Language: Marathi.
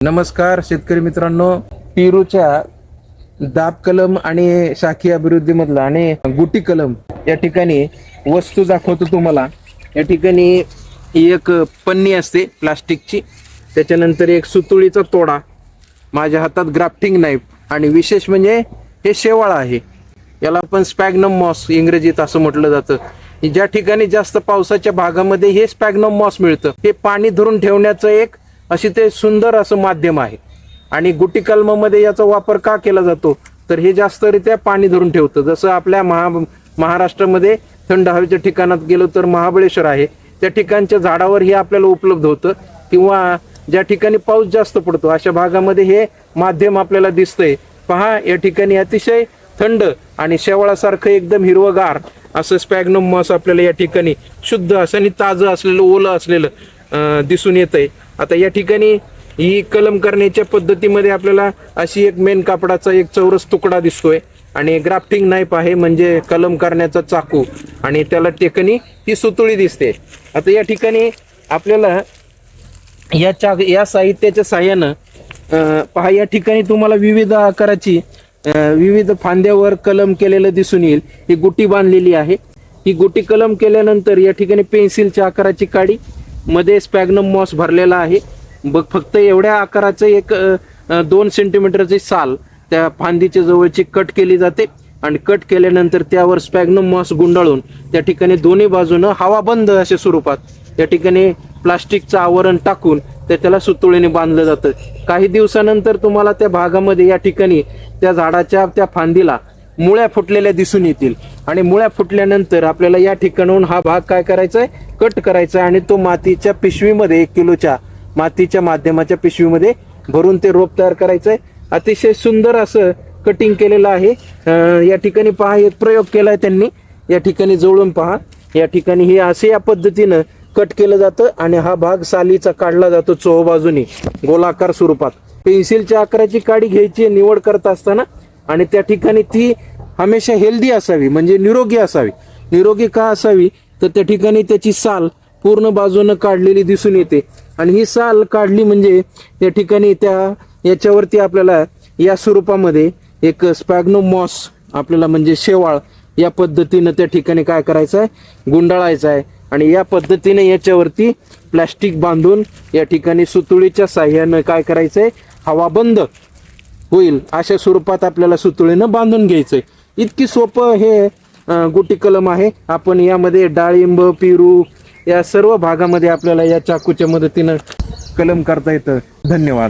नमस्कार शेतकरी मित्रांनो, पेरूच्या दाब कलम आणि शाखीय अभिवृद्धी मधला आणि गुटी कलम या ठिकाणी वस्तू दाखवतो तुम्हाला। या ठिकाणी एक पन्नी असते प्लास्टिकची, त्याच्यानंतर एक सुतुळीचा तोडा, माझ्या हातात ग्राफ्टिंग नाईफ आणि विशेष म्हणजे हे शेवाळ आहे। याला आपण स्पॅग्नम मॉस इंग्रजीत असं म्हटलं जातं। ज्या ठिकाणी जास्त पावसाच्या भागामध्ये हे स्पॅग्नम मॉस मिळतं, हे पाणी धरून ठेवण्याचं एक अशी ते सुंदर असं माध्यम आहे। आणि गुटी कलमामध्ये याचा वापर का केला जातो तर हे जास्तरित्या पाणी धरून ठेवतं। जसं आपल्या महाराष्ट्रामध्ये थंड हवेच्या ठिकाणात गेलो तर महाबळेश्वर आहे, त्या ठिकाणच्या झाडावर हे आपल्याला उपलब्ध होतं, किंवा ज्या ठिकाणी पाऊस जास्त पडतो अशा भागामध्ये हे माध्यम आपल्याला दिसतंय। पहा, या ठिकाणी अतिशय थंड आणि शेवाळासारखं एकदम हिरवगार असं स्पॅग्नम मॉस आपल्याला या ठिकाणी शुद्ध असं आणि ताजं असलेलं, ओलं असलेलं दिसून येतंय। आता या ठिकाणी ही कलम करण्याच्या पद्धतीमध्ये आपल्याला अशी एक मेन कापडाचा एक चौरस तुकडा दिसतोय आणि ग्राफ्टिंग नाईफ आहे म्हणजे कलम करण्याचा चाकू, आणि त्याला टेकणी ही सुतुळी दिसते। आता या ठिकाणी आपल्याला या साहित्याच्या साह्यानं पहा, या ठिकाणी तुम्हाला विविध आकाराची विविध फांद्यावर कलम केलेलं दिसून येईल। ही गुटी बांधलेली आहे। ही गुटी कलम केल्यानंतर या ठिकाणी पेन्सिलच्या आकाराची काडी, मध्ये स्पॅग्नम मॉस भरलेला आहे। फक्त एवढ्या आकाराचं एक 2 सेंटीमीटरची साल त्या फांदीच्या जवळची कट केली जाते, आणि कट केल्यानंतर त्यावर स्पॅग्नम मॉस गुंडाळून त्या ठिकाणी दोन्ही बाजूनं हवाबंद अशा स्वरूपात त्या ठिकाणी प्लास्टिकचं आवरण टाकून त्याला सुतुळीने बांधलं जातं। काही दिवसानंतर तुम्हाला त्या भागामध्ये या ठिकाणी त्या झाडाच्या त्या फांदीला मुळ्या फुटलेल्या दिसून येतील, आणि मुळ्या फुटल्यानंतर आपल्याला या ठिकाणाहून हा भाग काय करायचा आहे, कट करायचा आहे, आणि तो मातीच्या पिशवीमध्ये 1 किलोच्या मातीच्या माध्यमाच्या पिशवीमध्ये भरून ते रोप तयार करायचं आहे। अतिशय सुंदर असं कटिंग केलेलं आहे। या ठिकाणी पहा, एक प्रयोग केलाय त्यांनी, या ठिकाणी जवळून पहा, या ठिकाणी हे असे या पद्धतीनं कट केलं जातं आणि हा भाग सालीचा काढला जातो चोहोबाजूनी गोलाकार स्वरूपात। पेन्सिलच्या आकाराची काडी घ्यायची निवड करत असताना, आणि त्या ठिकाणी ती हमेशा हेल्दी असावी, म्हणजे निरोगी असावी। निरोगी का असावी तर त्या ठिकाणी त्याची साल पूर्ण बाजूनं काढलेली दिसून येते, आणि ही साल काढली म्हणजे त्या ठिकाणी याच्यावरती आपल्याला या स्वरूपामध्ये एक स्पॅग्नम मॉस आपल्याला म्हणजे शेवाळ या पद्धतीनं त्या ठिकाणी काय करायचं आहे, गुंडाळायचं आहे, आणि या पद्धतीने याच्यावरती प्लास्टिक बांधून या ठिकाणी सुतुळीच्या साह्यानं काय करायचंय, हवाबंद होईल अशा स्वरूपात आपल्याला सुतुळीनं बांधून घ्यायचंय। इतकी सोपं हे गुटी कलम आहे। आपण यामध्ये डाळिंब, पेरू या सर्व भागामध्ये आपल्याला या चाकूच्या मदतीनं कलम करता येतं। धन्यवाद।